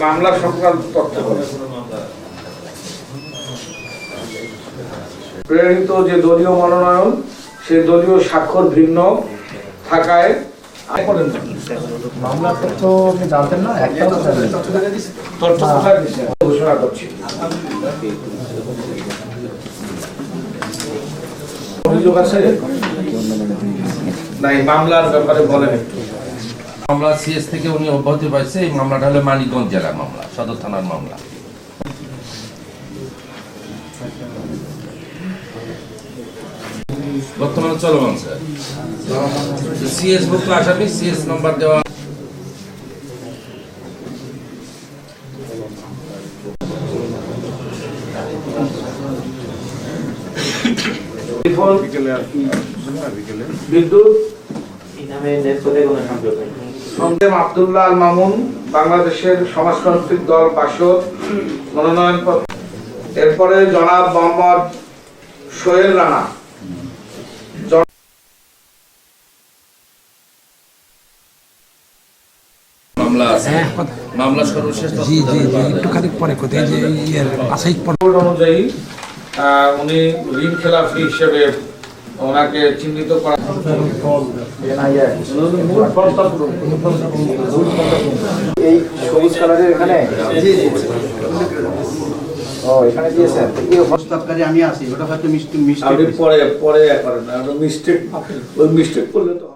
মামলা সংক্রান্ত তথ্য প্রেরিত যে দলীয় মনোনয়ন সেই দলীয় স্বাক্ষর ভিন্ন থাকায় মামলার তথ্য আপনি জানতেন না? একটা তথ্য কোথায় ঘোষণা করছি। অভিযোগ আছে নাই মামলার ব্যাপারে বলেন একটু। মামলা সিএস থেকে উনি অব্যাহতি পাইছে। এই মামলাটা হলো মানিকগঞ্জ জেলার মামলা, সদর থানার মামলা। বর্তমানে চলমান স্যার। সিএস ভুক্ত আসামি, সিএস নাম্বার দেওয়া। বিদ্যুৎ আব্দুল্লাহ আল মামুন বাংলাদেশের সমাজতান্ত্রিক দল বাসদ মনোনয়নপত্র। এরপরে জনাব মোহাম্মদ সোহেল রানা মামলা সর্বশেষ অনুযায়ী উনি ঋণ খেলাফি হিসেবে ওনাকে চিহ্নিত করা। এই সবুজ কালারের এখানে এখানে দিয়েছেন। আমি আছি, ওটা হয়তো মিস্টেক পরে করেন মিস্টেক করলে তো